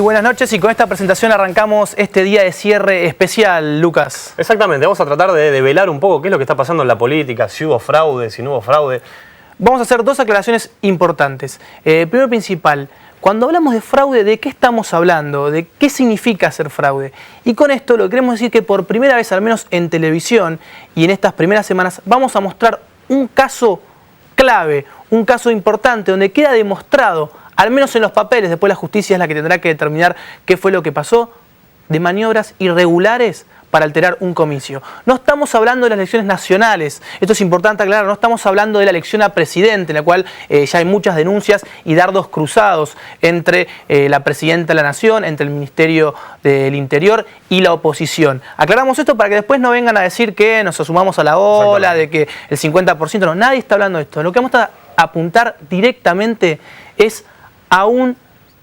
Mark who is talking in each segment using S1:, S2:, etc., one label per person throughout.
S1: buenas noches y con esta presentación arrancamos este día de cierre especial, Lucas.
S2: Exactamente, vamos a tratar de develar un poco qué es lo que está pasando en la política, si hubo fraude, si no hubo fraude.
S1: Vamos a hacer dos aclaraciones importantes. Primero principal, cuando hablamos de fraude, ¿de qué estamos hablando? ¿De qué significa hacer fraude? Y con esto lo que queremos decir que por primera vez, al menos en televisión y en estas primeras semanas, vamos a mostrar un caso clave, un caso importante, donde queda demostrado, al menos en los papeles, después la justicia es la que tendrá que determinar qué fue lo que pasó, de maniobras irregulares para alterar un comicio. No estamos hablando de las elecciones nacionales, esto es importante aclarar, no estamos hablando de la elección a presidente, en la cual ya hay muchas denuncias y dardos cruzados entre la presidenta de la Nación, entre el Ministerio del Interior y la oposición. Aclaramos esto para que después no vengan a decir que nos sumamos a la ola, de que el 50%, no, nadie está hablando de esto. Lo que vamos a apuntar directamente es a un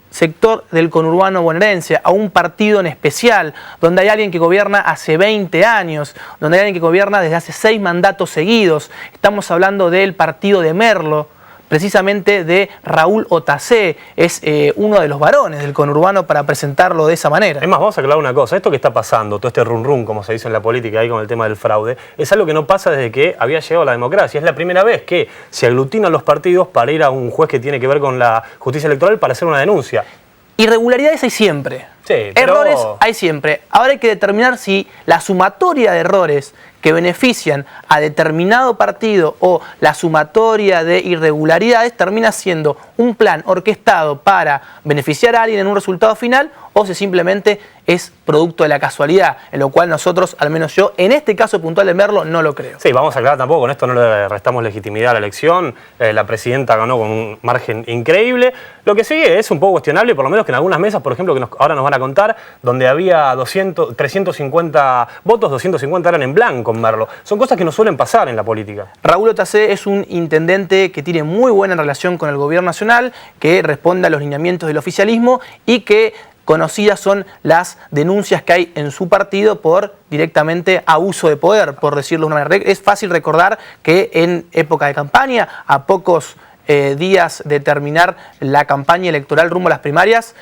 S1: sector del conurbano bonaerense, a un partido en especial, donde hay alguien que gobierna hace 20 años, donde hay alguien que gobierna desde hace 6 mandatos seguidos. Estamos hablando del partido de Merlo, precisamente de Raúl Otacé, es uno de los varones del conurbano para presentarlo de esa manera.
S2: Es más, vamos a aclarar una cosa, esto que está pasando, todo este run como se dice en la política ahí con el tema del fraude, es algo que no pasa desde que había llegado la democracia. Es la primera vez que se aglutinan los partidos para ir a un juez que tiene que ver con la justicia electoral para hacer una denuncia.
S1: Irregularidades hay siempre,
S2: sí, pero...
S1: errores hay siempre. Ahora hay que determinar si la sumatoria de errores que benefician a determinado partido o la sumatoria de irregularidades termina siendo un plan orquestado para beneficiar a alguien en un resultado final o si simplemente es producto de la casualidad, en lo cual nosotros, al menos yo, en este caso puntual de Merlo, no lo creo.
S2: Sí, vamos a aclarar tampoco, con esto no le restamos legitimidad a la elección, la presidenta ganó con un margen increíble. Lo que sí es un poco cuestionable, por lo menos que en algunas mesas, por ejemplo, que ahora nos van a contar, donde había 350 votos, 250 eran en blanco en Merlo. Son cosas que no suelen pasar en la política.
S1: Raúl Otacé es un intendente que tiene muy buena relación con el gobierno nacional, que responde a los lineamientos del oficialismo y que conocidas son las denuncias que hay en su partido por directamente abuso de poder, por decirlo de una manera. Es fácil recordar que en época de campaña, a pocos días de terminar la campaña electoral rumbo a las primarias,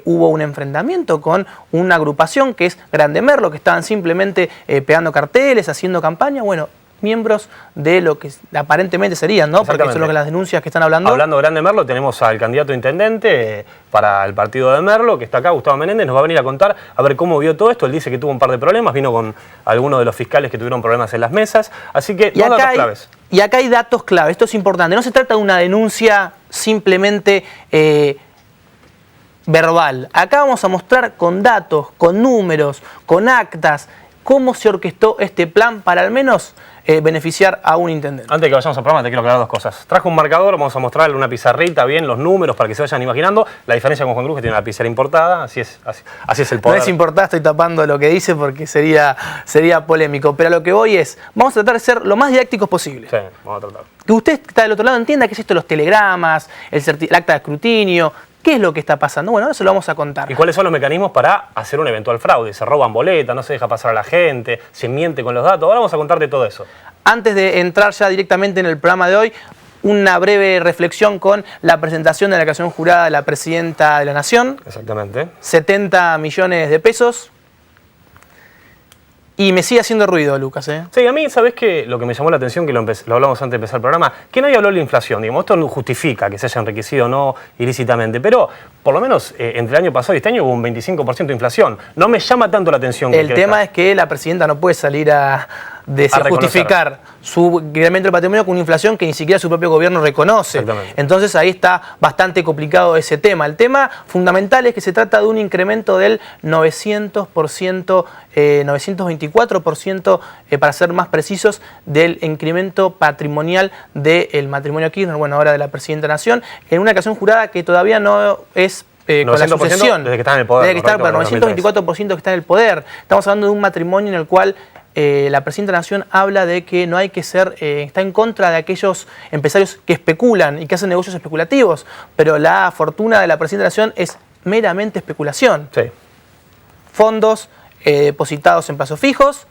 S1: hubo un enfrentamiento con una agrupación que es Grande Merlo, que estaban simplemente pegando carteles, haciendo campaña. Bueno, miembros de lo que aparentemente serían, ¿no? Porque son las denuncias que están hablando.
S2: Hablando de Grande Merlo, tenemos al candidato a intendente para el partido de Merlo, que está acá, Gustavo Menéndez, nos va a venir a contar a ver cómo vio todo esto. Él dice que tuvo un par de problemas, vino con algunos de los fiscales que tuvieron problemas en las mesas, así que dos datos claves.
S1: Y acá hay datos clave, esto es importante, no se trata de una denuncia simplemente verbal. Acá vamos a mostrar con datos, con números, con actas, cómo se orquestó este plan para al menos beneficiar a un intendente.
S2: Antes de que vayamos al programa te quiero aclarar dos cosas. Traje un marcador, vamos a mostrarle una pizarrita, bien los números para que se vayan imaginando. La diferencia con Juan Cruz, que tiene una pizarra importada, así es el poder.
S1: No es importada, estoy tapando lo que dice porque sería polémico. Pero a lo que voy es, vamos a tratar de ser lo más didácticos posible.
S2: Sí, vamos a tratar.
S1: Que usted que está del otro lado entienda qué es esto de los telegramas, el acta de escrutinio. ¿Qué es lo que está pasando? Bueno, ahora se lo vamos a contar.
S2: ¿Y cuáles son los mecanismos para hacer un eventual fraude? Se roban boletas, no se deja pasar a la gente, se miente con los datos. Ahora vamos a contar de todo eso.
S1: Antes de entrar ya directamente en el programa de hoy, una breve reflexión con la presentación de la declaración jurada de la presidenta de la Nación.
S2: Exactamente.
S1: 70 millones de pesos. Y me sigue haciendo ruido, Lucas, ¿eh?
S2: Sí, a mí, ¿sabés qué? Lo que me llamó la atención, que lo hablamos antes de empezar el programa, que nadie habló de la inflación. Digamos, esto no justifica que se haya enriquecido o no ilícitamente, pero por lo menos entre el año pasado y este año hubo un 25% de inflación. No me llama tanto la atención.
S1: El tema es que la presidenta no puede salir a justificar su incremento del patrimonio con una inflación que ni siquiera su propio gobierno reconoce. Entonces ahí está bastante complicado ese tema. El tema fundamental es que se trata de un incremento del 900%, 924%, para ser más precisos, del incremento patrimonial del matrimonio Kirchner, bueno, ahora de la presidenta de la Nación, en una declaración jurada que todavía no es con la sucesión.
S2: Desde que está en el poder.
S1: Desde que está, pero 924% que está en el poder. Estamos hablando de un matrimonio en el cual la presidenta de la Nación habla de que no hay que ser, está en contra de aquellos empresarios que especulan y que hacen negocios especulativos, pero la fortuna de la presidenta de la Nación es meramente especulación.
S2: Sí.
S1: Fondos depositados en plazos fijos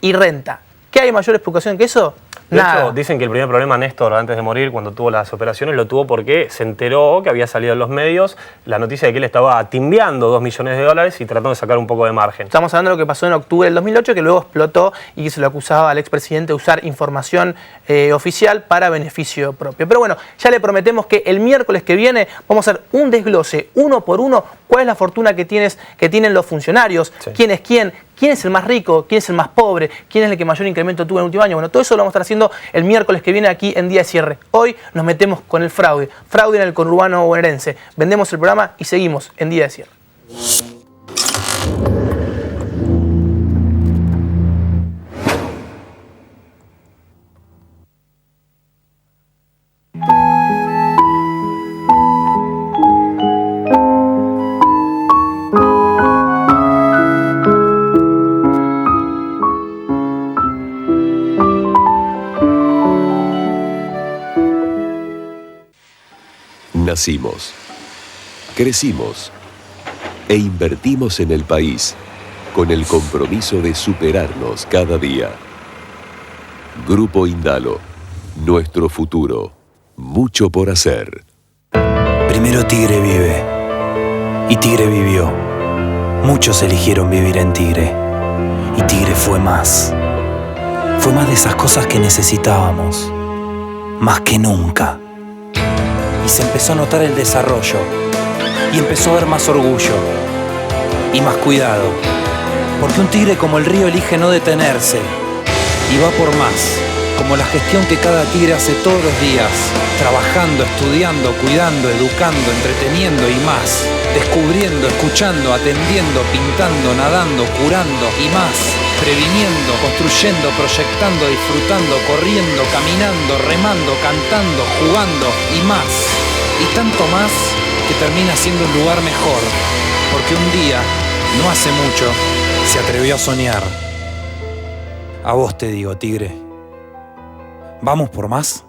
S1: y renta. ¿Qué hay mayor especulación que eso?
S2: De hecho, dicen que el primer problema, Néstor, antes de morir, cuando tuvo las operaciones, lo tuvo porque se enteró que había salido en los medios la noticia de que él estaba timbeando 2 millones de dólares y tratando de sacar un poco de margen.
S1: Estamos hablando de lo que pasó en octubre del 2008, que luego explotó y que se lo acusaba al expresidente de usar información oficial para beneficio propio. Pero bueno, ya le prometemos que el miércoles que viene vamos a hacer un desglose, uno por uno, cuál es la fortuna que tienen los funcionarios, sí. Quién es quién es el más rico, quién es el más pobre, quién es el que mayor incremento tuvo en el último año. Bueno, todo eso lo vamos a estar haciendo el miércoles que viene aquí en Día de Cierre. Hoy nos metemos con el fraude en el conurbano bonaerense. Vendemos el programa y seguimos en Día de Cierre.
S3: Nacimos, crecimos e invertimos en el país con el compromiso de superarnos cada día. Grupo Indalo, nuestro futuro, mucho por hacer.
S4: Primero Tigre vive y Tigre vivió. Muchos eligieron vivir en Tigre y Tigre fue más. Fue más de esas cosas que necesitábamos, más que nunca. Y se empezó a notar el desarrollo y empezó a haber más orgullo y más cuidado, porque un tigre como el río elige no detenerse y va por más, como la gestión que cada tigre hace todos los días, trabajando, estudiando, cuidando, educando, entreteniendo y más, descubriendo, escuchando, atendiendo, pintando, nadando, curando y más, previniendo, construyendo, proyectando, disfrutando, corriendo, caminando, remando, cantando, jugando y más. Y tanto más que termina siendo un lugar mejor, porque un día, no hace mucho, se atrevió a soñar. A vos te digo, tigre, ¿vamos por más?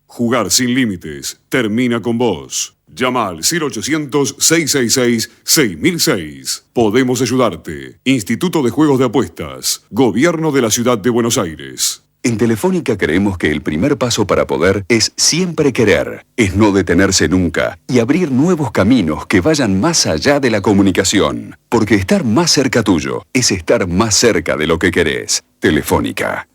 S5: Jugar sin límites termina con vos. Llama al 0800-666-6006. Podemos ayudarte. Instituto de Juegos de Apuestas. Gobierno de la Ciudad de Buenos Aires.
S6: En Telefónica creemos que el primer paso para poder es siempre querer, es no detenerse nunca y abrir nuevos caminos que vayan más allá de la comunicación. Porque estar más cerca tuyo es estar más cerca de lo que querés. Telefónica.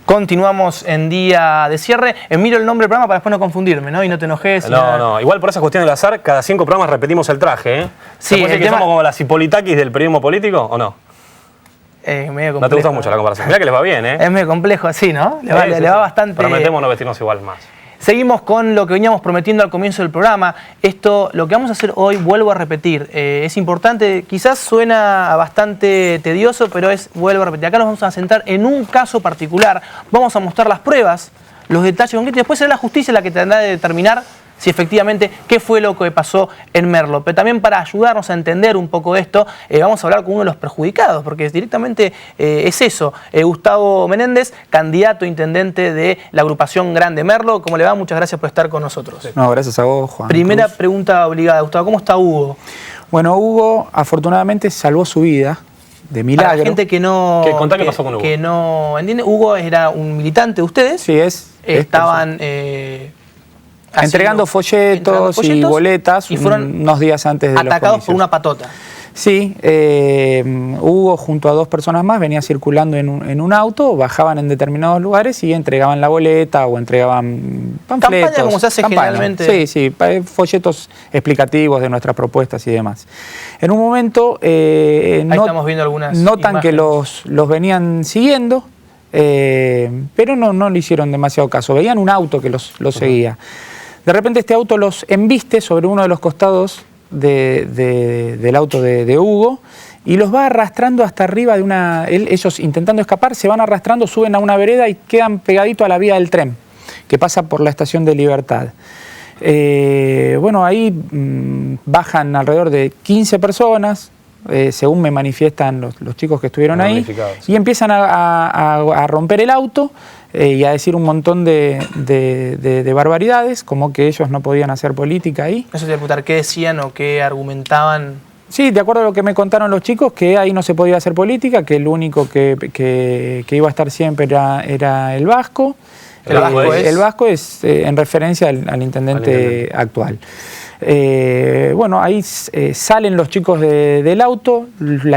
S1: Continuamos en Día de Cierre. Miro el nombre del programa para después no confundirme, ¿no? Y no te enojes.
S2: No. Igual por esa cuestión del azar, cada 5 programas repetimos el traje, ¿eh?
S1: Sí,
S2: ¿Se puede decir que somos como las Hipolitakis del periodismo político o no?
S1: Medio complejo.
S2: No te gusta mucho la comparación. Mirá que les va bien, ¿eh?
S1: Es medio complejo, sí, ¿no? Le va bastante.
S2: Prometemos no vestirnos igual más.
S1: Seguimos con lo que veníamos prometiendo al comienzo del programa. Lo que vamos a hacer hoy, vuelvo a repetir, es importante, quizás suena bastante tedioso, pero vuelvo a repetir. Acá nos vamos a centrar en un caso particular, vamos a mostrar las pruebas, los detalles concretos, y después será la justicia la que tendrá de determinar si efectivamente qué fue lo que pasó en Merlo. Pero también para ayudarnos a entender un poco esto, vamos a hablar con uno de los perjudicados, porque directamente es eso. Gustavo Menéndez, candidato a intendente de la agrupación Grande Merlo. ¿Cómo le va? Muchas gracias por estar con nosotros.
S7: No, gracias a vos, Juan.
S1: Primera pregunta obligada, Gustavo. ¿Cómo está Hugo?
S7: Bueno, Hugo afortunadamente salvó su vida. De milagro.
S1: Para la gente que no...
S2: Contá qué pasó con Hugo.
S1: Que no entiende, Hugo era un militante de ustedes.
S7: Sí,
S1: estaban...
S7: entregando folletos y boletas
S1: y fueron
S7: unos días antes de los comicios.
S1: Atacados por una patota.
S7: Sí, Hugo junto a 2 personas más venía circulando en un auto, bajaban en determinados lugares y entregaban la boleta o entregaban panfletos.
S1: Campaña como se hace generalmente.
S7: Sí, folletos explicativos de nuestras propuestas y demás. En un momento
S1: estamos viendo algunas
S7: notan
S1: imágenes.
S7: que los venían siguiendo, pero no le hicieron demasiado caso. Veían un auto que los seguía. De repente este auto los embiste sobre uno de los costados del auto de Hugo y los va arrastrando hasta arriba de una... Ellos intentando escapar se van arrastrando, suben a una vereda y quedan pegaditos a la vía del tren que pasa por la estación de Libertad. Bueno, ahí bajan alrededor de 15 personas, según me manifiestan los chicos que estuvieron ahí, y empiezan a romper el auto. y a decir un montón de barbaridades, como que ellos no podían hacer política ahí.
S1: Eso te voy a preguntar, ¿qué decían o qué argumentaban?
S7: Sí, de acuerdo a lo que me contaron los chicos, que ahí no se podía hacer política, que el único que iba a estar siempre era el Vasco. El Vasco es en referencia al intendente actual. Bueno, ahí salen los chicos del auto,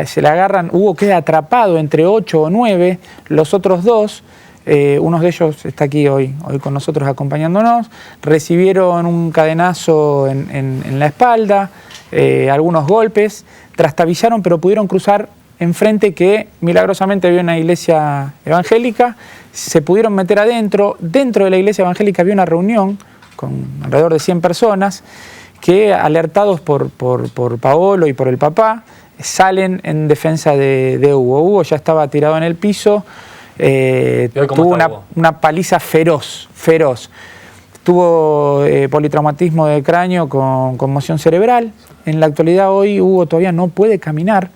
S7: se la agarran, Hugo queda atrapado entre 8 o 9, los otros 2, uno de ellos está aquí hoy con nosotros acompañándonos, recibieron un cadenazo en la espalda, algunos golpes, trastabillaron, pero pudieron cruzar enfrente, que milagrosamente había una iglesia evangélica, se pudieron meter adentro. Dentro de la iglesia evangélica había una reunión con alrededor de 100 personas que, alertados por Paolo y por el papá, salen en defensa de Hugo. Hugo ya estaba tirado en el piso, tuvo una paliza feroz. Tuvo politraumatismo de cráneo con conmoción cerebral. En la actualidad hoy Hugo todavía no puede caminar.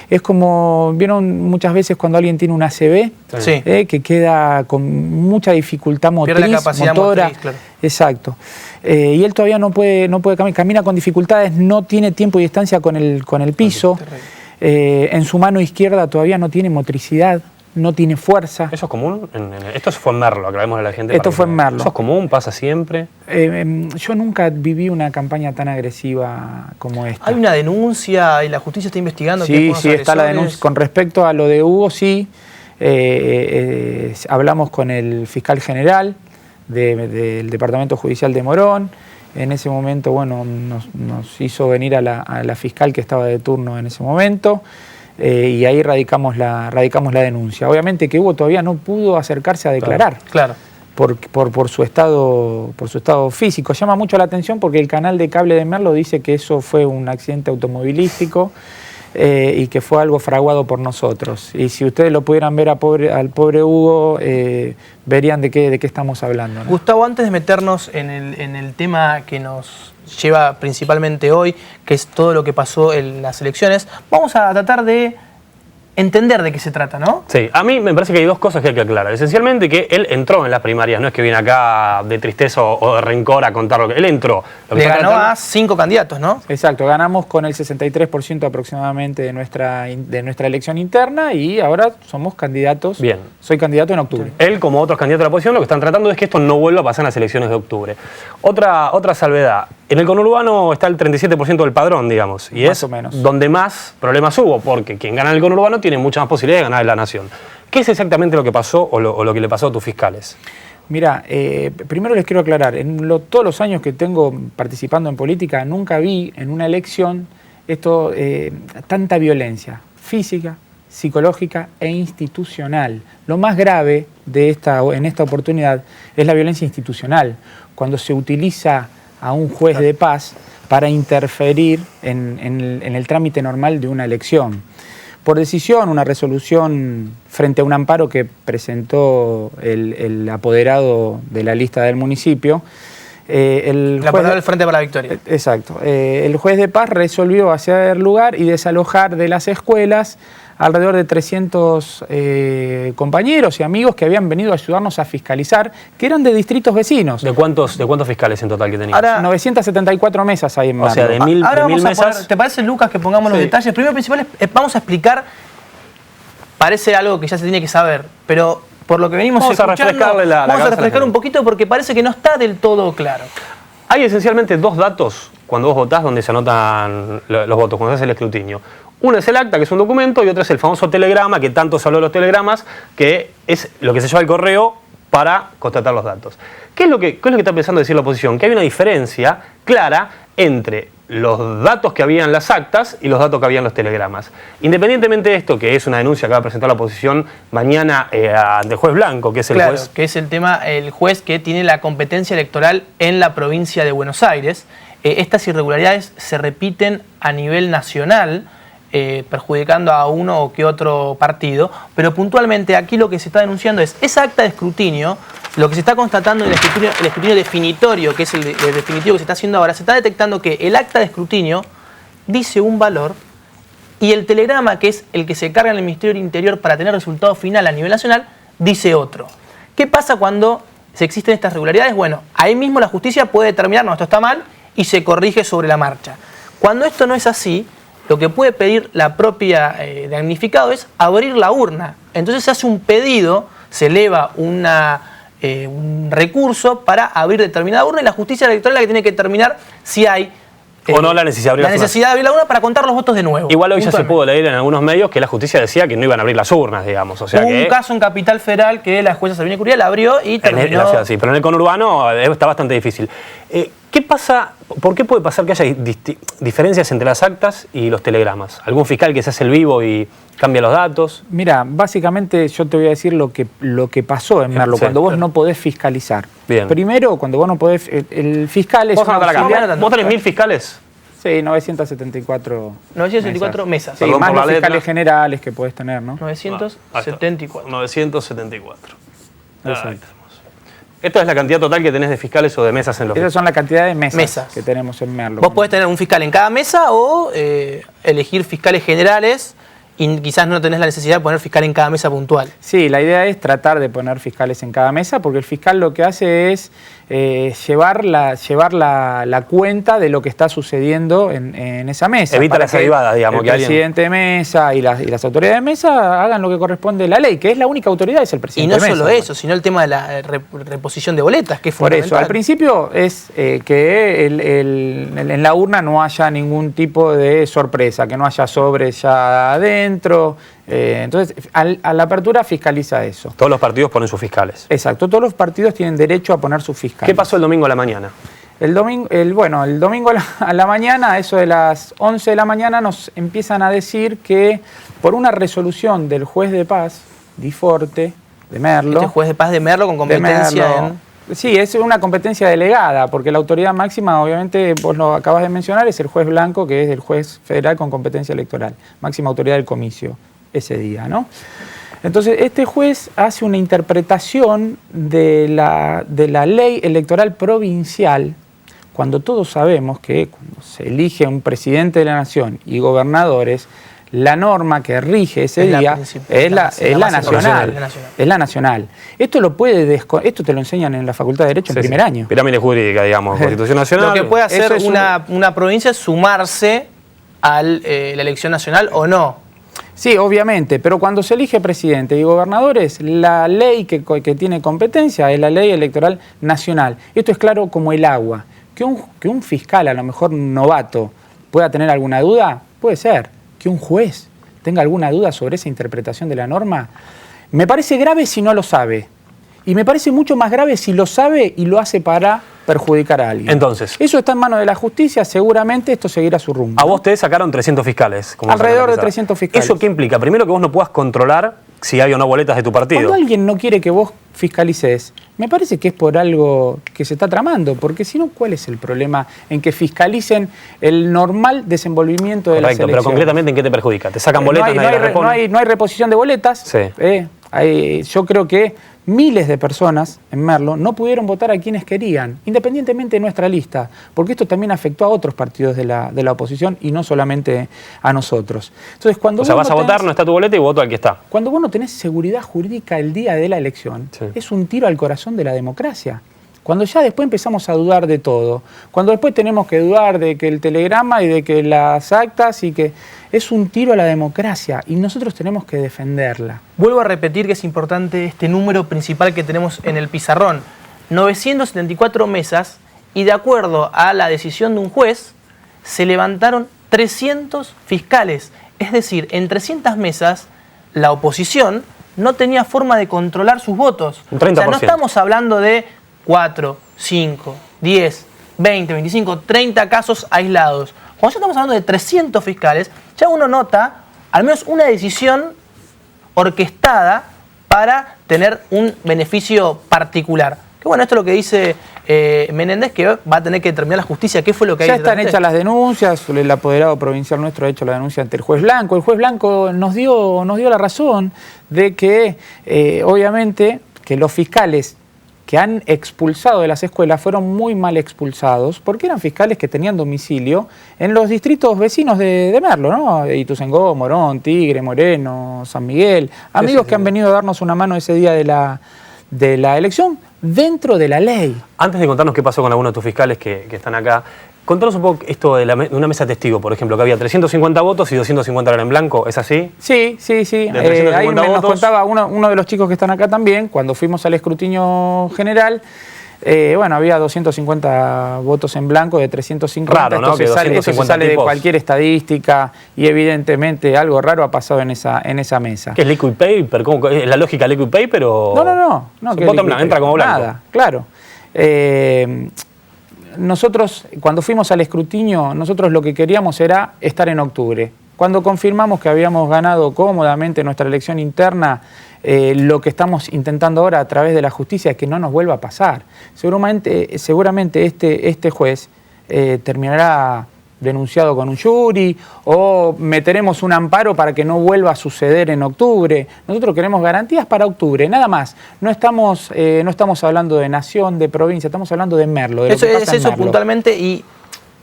S7: Es como, ¿vieron muchas veces cuando alguien tiene un ACV?
S1: Sí.
S7: Que queda con mucha dificultad motriz,
S1: pierde la capacidad
S7: motora.
S1: motriz, claro.
S7: Exacto. Y él todavía no puede caminar, camina con dificultades, no tiene tiempo y distancia con el piso. En su mano izquierda todavía no tiene motricidad, no tiene fuerza.
S2: ¿Eso es común? Esto fue en Merlo, aclaremos a la gente.
S7: Esto fue en Merlo.
S2: ¿Eso es común? ¿Pasa siempre?
S7: Yo nunca viví una campaña tan agresiva como esta.
S1: ¿Hay una denuncia y la justicia está investigando?
S7: Sí, está la denuncia. Con respecto a lo de Hugo, sí. Hablamos con el fiscal general del Departamento Judicial de Morón. En ese momento, bueno, nos hizo venir a la fiscal que estaba de turno en ese momento. Y ahí radicamos la denuncia. Obviamente que Hugo todavía no pudo acercarse a declarar.
S1: Claro.
S7: Por su estado físico. Llama mucho la atención porque el canal de cable de Merlo dice que eso fue un accidente automovilístico y que fue algo fraguado por nosotros. Y si ustedes lo pudieran ver al pobre Hugo, verían de qué estamos hablando, ¿no?
S1: Gustavo, antes de meternos en el tema que nos lleva principalmente hoy, que es todo lo que pasó en las elecciones, vamos a tratar de entender de qué se trata, ¿no?
S2: Sí, a mí me parece que hay dos cosas que hay que aclarar. Esencialmente que él entró en las primarias, no es que viene acá de tristeza o de rencor a contar lo que... Él entró.
S1: Le ganó a 5 candidatos, ¿no?
S7: Exacto, ganamos con el 63% aproximadamente de nuestra elección interna y ahora somos candidatos.
S2: Bien.
S7: Soy candidato en octubre.
S2: Él, como otros candidatos de la oposición, lo que están tratando es que esto no vuelva a pasar en las elecciones de octubre. Otra salvedad. En el conurbano está el 37% del padrón, digamos, y
S7: más
S2: es
S7: o menos
S2: donde más problemas hubo, porque quien gana en el conurbano tiene muchas más posibilidades de ganar en la nación. ¿Qué es exactamente lo que pasó o lo que le pasó a tus fiscales?
S7: Mira, primero les quiero aclarar, todos los años que tengo participando en política, nunca vi en una elección tanta violencia física, psicológica e institucional. Lo más grave en esta oportunidad es la violencia institucional, cuando se utiliza a un juez de paz para interferir en el trámite normal de una elección. Por decisión, una resolución frente a un amparo que presentó el apoderado de la lista del municipio. El apoderado
S1: del Frente para la Victoria.
S7: Exacto. El juez de paz resolvió hacer lugar y desalojar de las escuelas alrededor de 300 compañeros y amigos que habían venido a ayudarnos a fiscalizar, que eran de distritos vecinos.
S2: ¿De cuántos fiscales en total que tenías?
S7: Ahora, 974 mesas hay en Merlo.
S2: O sea, de 1000 mesas.
S1: ¿Te parece, Lucas, que pongamos los detalles? Primero principal, vamos a explicar, parece algo que ya se tiene que saber, pero por lo que venimos escuchando, vamos a refrescar un poquito porque parece que no está del todo claro.
S2: Hay esencialmente dos datos cuando vos votás donde se anotan los votos, cuando se hace el escrutinio. Uno es el acta, que es un documento, y otro es el famoso telegrama, que tanto se habló de los telegramas, que es lo que se lleva al correo para constatar los datos. ¿Qué es lo que está pensando decir la oposición? Que hay una diferencia clara entre los datos que había en las actas y los datos que había en los telegramas. Independientemente de esto, que es una denuncia que va a presentar la oposición mañana ante el juez Blanco, que es el juez...
S1: que es el juez que tiene la competencia electoral en la provincia de Buenos Aires. Estas irregularidades se repiten a nivel nacional, perjudicando a uno o que otro partido, pero puntualmente aquí lo que se está denunciando es esa acta de escrutinio. Lo que se está constatando en el escrutinio definitorio, que es el definitivo que se está haciendo ahora, se está detectando que el acta de escrutinio dice un valor y el telegrama, que es el que se carga en el Ministerio del Interior para tener resultado final a nivel nacional, dice otro. ¿Qué pasa cuando se existen estas irregularidades? Bueno, ahí mismo la justicia puede determinar, no, esto está mal, y se corrige sobre la marcha. Cuando esto no es así, lo que puede pedir la propia damnificado es abrir la urna. Entonces se hace un pedido, se eleva un recurso para abrir determinada urna y la justicia electoral es la que tiene que determinar si hay
S2: o no la necesidad de
S1: abrir la urna para contar los votos de nuevo.
S2: Igual hoy ya se pudo leer en algunos medios que la justicia decía que no iban a abrir las urnas, digamos. O sea,
S1: hubo
S2: que
S1: un caso en Capital Federal que la jueza Servini Curiel abrió y terminó.
S2: en la ciudad, sí, pero en el conurbano está bastante difícil. ¿Qué pasa? ¿Por qué puede pasar que haya diferencias entre las actas y los telegramas? ¿Algún fiscal que se hace el vivo y cambia los datos?
S7: Mira, básicamente yo te voy a decir lo que pasó en Merlo,
S2: Sí,
S7: cuando vos
S2: claro.
S7: no podés fiscalizar.
S2: Bien.
S7: Primero, cuando vos no podés, el fiscal es
S2: ¿Vos tenés 1000 fiscales?
S7: Sí, 974.
S1: 974 mesas.
S7: Sí,
S2: Perdón
S7: más
S2: por la
S7: los fiscales
S2: letra.
S7: generales que podés tener, ¿no?
S1: 974.
S2: 974. Ahí
S7: Exacto.
S2: tenemos. ¿Esto es la cantidad total que tenés de fiscales o de mesas en los
S7: Esas son la cantidad de mesas,
S1: Mesas.
S7: que tenemos en Merlo.
S1: Vos podés tener un fiscal en cada mesa o elegir fiscales generales y quizás no tenés la necesidad de poner fiscal en cada mesa puntual.
S7: Sí, la idea es tratar de poner fiscales en cada mesa, porque el fiscal lo que hace es llevar la cuenta de lo que está sucediendo en esa mesa.
S2: Evita
S7: para
S2: las
S7: que
S2: derivadas, digamos,
S7: el
S2: que alguien-
S7: presidente de mesa y las autoridades de mesa hagan lo que corresponde a la ley, que es la única autoridad, es el
S1: Y
S7: presidente
S1: no
S7: de mesa.
S1: solo eso, sino el tema de la reposición de boletas, que es
S7: Por eso,
S1: fundamental.
S7: al principio es que en la urna no haya ningún tipo de sorpresa, que no haya sobres ya adentro. Entonces, a la apertura fiscaliza eso.
S2: Todos los partidos ponen sus fiscales.
S7: Exacto, todos los partidos tienen derecho a poner sus fiscales.
S2: ¿Qué pasó el domingo a la mañana?
S7: El domingo a la mañana, eso de las 11 de la mañana, nos empiezan a decir que por una resolución del juez de paz, Di Forte, de Merlo.
S1: Este juez de paz de Merlo con
S7: de
S1: competencia
S7: Merlo. Sí, es una competencia delegada, porque la autoridad máxima, obviamente, vos lo acabas de mencionar, es el juez Blanco, que es el juez federal con competencia electoral, máxima autoridad del comicio ese día, ¿no? Entonces, este juez hace una interpretación de la ley electoral provincial, cuando todos sabemos que cuando se elige un presidente de la nación y gobernadores, la norma que rige ese
S1: Es la
S7: día
S1: principal,
S7: es la
S1: la más
S7: nacional.
S1: importante.
S7: Es la nacional. Esto te lo enseñan en la Facultad de Derecho en
S2: Sí,
S7: primer
S2: sí.
S7: año.
S2: Pirámide jurídica, digamos, Constitución Nacional.
S1: Lo que puede hacer
S7: Eso es
S1: una provincia es sumarse a la elección nacional o no.
S7: Sí, obviamente, pero cuando se elige presidente y gobernadores, la ley que tiene competencia es la ley electoral nacional. Esto es claro como el agua. Que un fiscal, a lo mejor novato, pueda tener alguna duda, puede ser. Que un juez tenga alguna duda sobre esa interpretación de la norma, me parece grave si no lo sabe. Y me parece mucho más grave si lo sabe y lo hace para perjudicar a alguien.
S2: Entonces,
S7: Eso está en manos de la justicia, seguramente esto seguirá su rumbo.
S2: a vos te sacaron 300 fiscales. como
S7: Alrededor de
S2: sacan a pesar.
S7: 300 fiscales.
S2: ¿Eso qué implica? Primero que vos no puedas controlar si hay o no boletas de tu partido.
S7: Cuando alguien no quiere que vos fiscalices, me parece que es por algo que se está tramando, porque si no, ¿cuál es el problema en que fiscalicen el normal desenvolvimiento de las
S2: Correcto,
S7: elecciones?
S2: pero concretamente ¿en qué te perjudica? ¿Te sacan
S7: No
S2: boletas,
S7: hay,
S2: nadie las repone?
S7: no hay reposición de boletas.
S2: Sí.
S7: Yo creo que miles de personas en Merlo no pudieron votar a quienes querían, independientemente de nuestra lista, porque esto también afectó a otros partidos de la oposición y no solamente a nosotros. Entonces, cuando
S2: O sea,
S7: vos
S2: vas a votar, no está tu boleta y voto al que está.
S7: Cuando vos no tenés seguridad jurídica el día de la elección,
S2: Sí.
S7: es un tiro al corazón de la democracia. Cuando ya después empezamos a dudar de todo, cuando después tenemos que dudar de que el telegrama y de que las actas y que es un tiro a la democracia y nosotros tenemos que defenderla.
S1: Vuelvo a repetir que es importante este número principal que tenemos en el pizarrón. 974 mesas y de acuerdo a la decisión de un juez, se levantaron 300 fiscales. Es decir, en 300 mesas, la oposición no tenía forma de controlar sus votos.
S2: Un 30%.
S1: O sea, no estamos hablando de 4, 5, 10, 20, 25, 30 casos aislados. Cuando ya estamos hablando de 300 fiscales, ya uno nota al menos una decisión orquestada para tener un beneficio particular. Que bueno, esto es lo que dice Menéndez, que va a tener que determinar la justicia qué fue lo que hay
S7: Ya están
S1: detrás de
S7: hechas las denuncias, el apoderado provincial nuestro ha hecho la denuncia ante el juez Blanco. El juez Blanco nos dio la razón de que, obviamente, que los fiscales que han expulsado de las escuelas fueron muy mal expulsados, porque eran fiscales que tenían domicilio en los distritos vecinos de Merlo, ¿no? Ituzaingó, Morón, Tigre, Moreno, San Miguel, amigos que han venido a darnos una mano ese día de de la elección dentro de la ley.
S2: Antes de contarnos qué pasó con algunos de tus fiscales que están acá, contanos un poco esto de una mesa testigo, por ejemplo, que había 350 votos y 250 eran en blanco, ¿es así?
S7: Sí. Ahí nos contaba uno de los chicos que están acá también, cuando fuimos al escrutinio general, había 250 votos en blanco de 350.
S2: Raro, ¿no?
S7: Esto se sale de cualquier estadística y evidentemente algo raro ha pasado en esa mesa.
S2: ¿Qué es liquid paper? ¿Cómo, es la lógica liquid paper o...?
S7: No.
S2: Entra como blanco.
S7: Nada, claro. Nosotros, cuando fuimos al escrutinio, nosotros lo que queríamos era estar en octubre. Cuando confirmamos que habíamos ganado cómodamente nuestra elección interna, lo que estamos intentando ahora a través de la justicia es que no nos vuelva a pasar. Seguramente este juez terminará denunciado con un jury o meteremos un amparo para que no vuelva a suceder en octubre. Nosotros queremos garantías para octubre, nada más. No estamos hablando de nación, de provincia, estamos hablando de Merlo. De
S1: eso puntualmente, y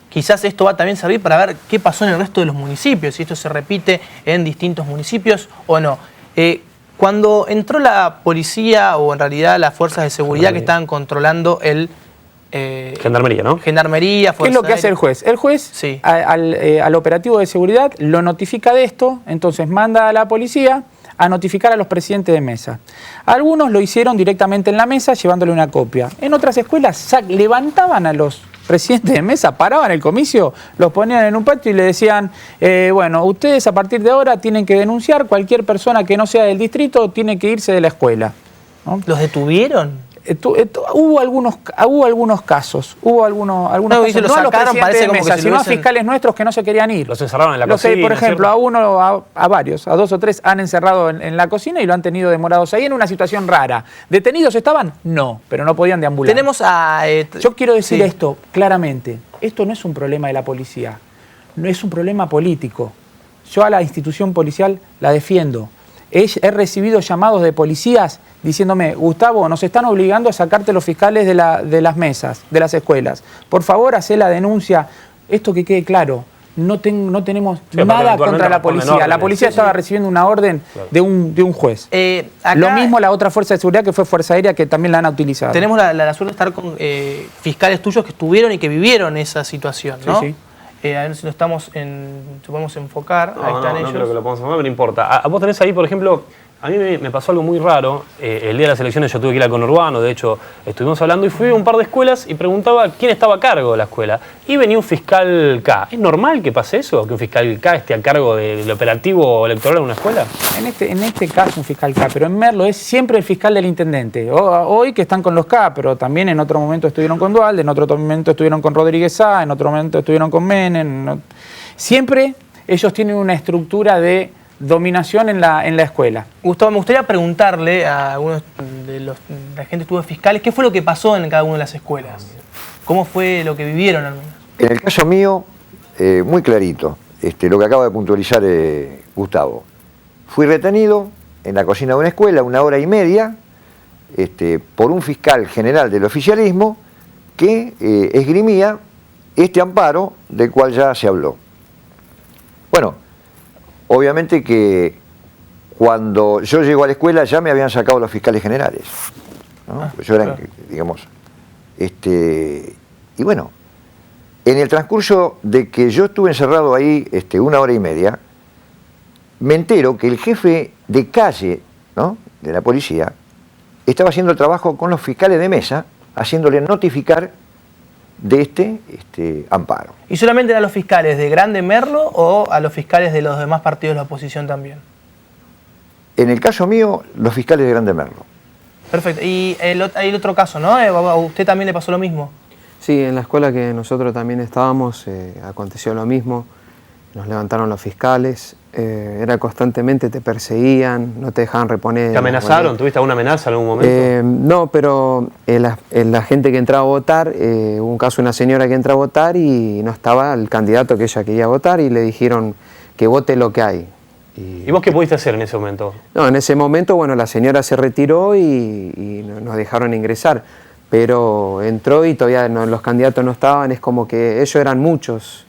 S1: quizás esto va también a servir para ver qué pasó en el resto de los municipios, si esto se repite en distintos municipios o no. Cuando entró la policía, o en realidad las fuerzas de seguridad que estaban controlando el...
S2: Gendarmería, ¿no?
S1: Gendarmería,
S7: ¿qué es lo que hace el juez? El juez
S1: sí.
S7: al operativo de seguridad lo notifica de esto, entonces manda a la policía a notificar a los presidentes de mesa. Algunos lo hicieron directamente en la mesa llevándole una copia. En otras escuelas levantaban a los presidentes de mesa, paraban el comicio, los ponían en un patio y le decían, ustedes a partir de ahora tienen que denunciar, cualquier persona que no sea del distrito tiene que irse de la escuela, ¿no?
S1: ¿Los detuvieron?
S7: Hubo algunos casos, no a los presidentes de mesa, sino a fiscales nuestros que no se querían ir.
S2: Los encerraron en la cocina.
S7: Por ejemplo, a varios, a 2 o 3 han encerrado en la cocina y lo han tenido demorados ahí en una situación rara. ¿Detenidos estaban? No, pero no podían deambular. Yo quiero decir esto claramente, esto no es un problema de la policía, no es un problema político. Yo a la institución policial la defiendo. He recibido llamados de policías diciéndome, Gustavo, nos están obligando a sacarte los fiscales de las mesas, de las escuelas. Por favor, hacé la denuncia. Esto que quede claro, no tenemos nada contra la policía. La policía estaba recibiendo una orden de un juez. Lo mismo la otra fuerza de seguridad, que fue Fuerza Aérea, que también la han utilizado.
S1: Tenemos la suerte de estar con fiscales tuyos que estuvieron y que vivieron esa situación, ¿no?
S7: Sí.
S1: A ver si lo podemos enfocar. Ahí están ellos.
S2: No creo que lo podamos enfocar, pero no importa. Vos tenés ahí, por ejemplo, a mí me pasó algo muy raro. El día de las elecciones yo tuve que ir al conurbano, de hecho estuvimos hablando y fui a un par de escuelas y preguntaba quién estaba a cargo de la escuela. Y venía un fiscal K. ¿Es normal que pase eso? ¿Que un fiscal K esté a cargo del operativo electoral en una escuela?
S7: En este caso un fiscal K, pero en Merlo es siempre el fiscal del intendente. Hoy que están con los K, pero también en otro momento estuvieron con Dualde, en otro momento estuvieron con Rodríguez Sá, en otro momento estuvieron con Menem. Siempre ellos tienen una estructura de dominación en la escuela.
S1: Gustavo, me gustaría preguntarle a algunos de la gente que estuvo fiscales, ¿qué fue lo que pasó en cada una de las escuelas? ¿Cómo fue lo que vivieron al menos?
S8: En el caso mío, muy clarito, lo que acaba de puntualizar Gustavo. Fui retenido en la cocina de una escuela 1 hora y media por un fiscal general del oficialismo que esgrimía este amparo del cual ya se habló. Bueno, obviamente que cuando yo llego a la escuela ya me habían sacado los fiscales generales, ¿no? Yo era, digamos, y bueno, en el transcurso de que yo estuve encerrado ahí 1 hora y media, me entero que el jefe de calle, ¿no?, de la policía estaba haciendo el trabajo con los fiscales de mesa, haciéndole notificar de este amparo.
S1: ¿Y solamente a los fiscales de Grande Merlo o a los fiscales de los demás partidos de la oposición también?
S8: En el caso mío, los fiscales de Grande Merlo.
S1: Perfecto. Y hay el otro caso, ¿no? ¿A usted también le pasó lo mismo?
S9: Sí, en la escuela que nosotros también estábamos aconteció lo mismo. Nos levantaron los fiscales, era constantemente, te perseguían, no te dejaban reponer.
S2: ¿Te amenazaron? ¿Tuviste alguna amenaza en algún momento?
S9: No, pero la gente que entraba a votar, hubo un caso de una señora que entra a votar y no estaba el candidato que ella quería votar y le dijeron que vote lo que hay.
S2: ¿Y vos qué pudiste hacer en ese momento?
S9: No, en ese momento, bueno, la señora se retiró y nos dejaron ingresar, pero entró y todavía los candidatos no estaban, es como que ellos eran muchos.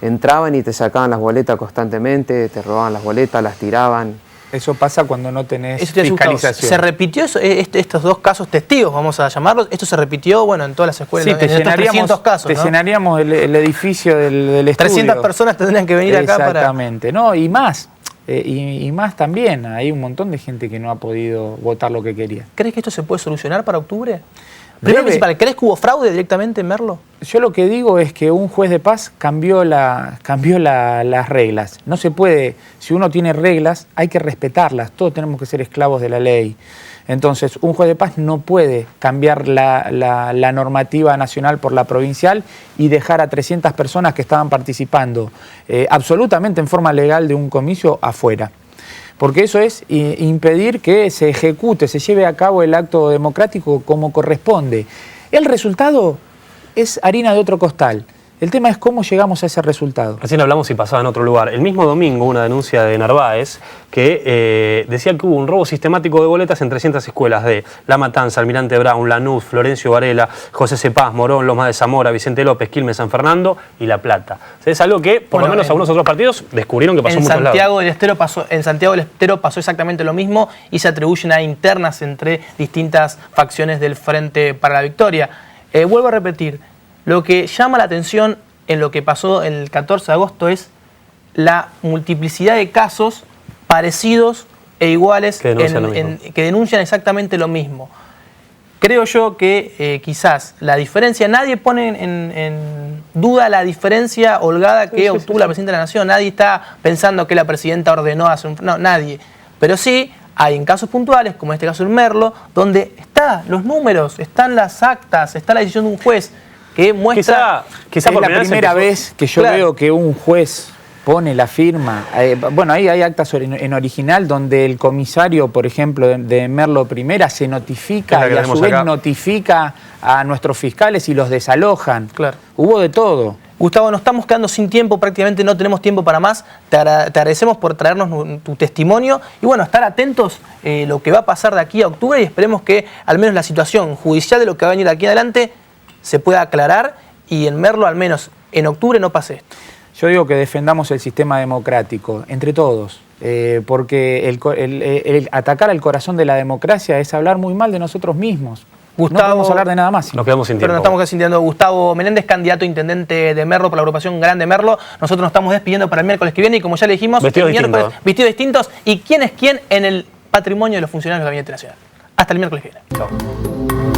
S9: Entraban y te sacaban las boletas constantemente, te robaban las boletas, las tiraban.
S7: Eso pasa cuando no tenés
S1: Eso te hace gustado.
S7: fiscalización.
S1: ¿Se repitió eso, estos dos casos testigos, vamos a llamarlos? Esto se repitió, bueno, en todas las escuelas,
S7: Sí,
S1: en estos 300 casos,
S7: te
S1: ¿no?
S7: llenaríamos el edificio del estudio.
S1: 300 personas tendrían que venir acá para...
S7: Exactamente, no, y más. Y más también, hay un montón de gente que no ha podido votar lo que quería.
S1: ¿Crees que esto se puede solucionar para octubre? Primero
S7: Debe.
S1: principal, ¿crees que hubo fraude directamente en Merlo?
S7: Yo lo que digo es que un juez de paz cambió las reglas. No se puede, si uno tiene reglas, hay que respetarlas. Todos tenemos que ser esclavos de la ley. Entonces, un juez de paz no puede cambiar la normativa nacional por la provincial y dejar a 300 personas que estaban participando absolutamente en forma legal de un comicio afuera. Porque eso es impedir que se ejecute, se lleve a cabo el acto democrático como corresponde. El resultado es harina de otro costal. El tema es cómo llegamos a ese resultado.
S2: Recién hablamos y pasaba en otro lugar. El mismo domingo, una denuncia de Narváez que decía que hubo un robo sistemático de boletas en 300 escuelas de La Matanza, Almirante Brown, Lanús, Florencio Varela, José Cepaz, Morón, Loma de Zamora, Vicente López, Quilmes, San Fernando y La Plata. O sea, es algo que, por lo menos algunos otros partidos descubrieron que pasó en muchos
S1: Santiago del Estero en Santiago del Estero pasó exactamente lo mismo y se atribuyen a internas entre distintas facciones del Frente para la Victoria. Vuelvo a repetir, lo que llama la atención en lo que pasó el 14 de agosto es la multiplicidad de casos parecidos e iguales
S2: que
S1: denuncian exactamente lo mismo. Creo yo que quizás la diferencia, nadie pone en duda la diferencia holgada que obtuvo la Presidenta de la Nación, nadie está pensando que la Presidenta ordenó hacer no, nadie, pero sí hay en casos puntuales, como en este caso el Merlo, donde están los números, están las actas, está la decisión de un juez que muestra...
S7: Quizá es la primera vez que yo veo que un juez pone la firma. Bueno, ahí hay actas en original donde el comisario, por ejemplo, de Merlo Primera se notifica y a su vez notifica a nuestros fiscales y los desalojan.
S1: Claro.
S7: Hubo de todo.
S1: Gustavo, nos estamos quedando sin tiempo, prácticamente no tenemos tiempo para más. Te agradecemos por traernos tu testimonio y bueno, estar atentos lo que va a pasar de aquí a octubre y esperemos que al menos la situación judicial de lo que va a venir de aquí en adelante se pueda aclarar y en Merlo, al menos en octubre, no pase esto.
S7: Yo digo que defendamos el sistema democrático, entre todos, porque el atacar al corazón de la democracia es hablar muy mal de nosotros mismos. Gustavo, no podemos hablar de nada más.
S2: Nos quedamos sin tiempo.
S1: Pero nos estamos sintiendo. Gustavo Menéndez, candidato a intendente de Merlo por la agrupación Grande Merlo. Nosotros nos estamos despidiendo para el miércoles que viene y como ya le dijimos,
S2: vestidos
S1: distintos. ¿Y quién es quién en el patrimonio de los funcionarios del Gabinete Nacional? Hasta el miércoles que viene.
S2: Chao.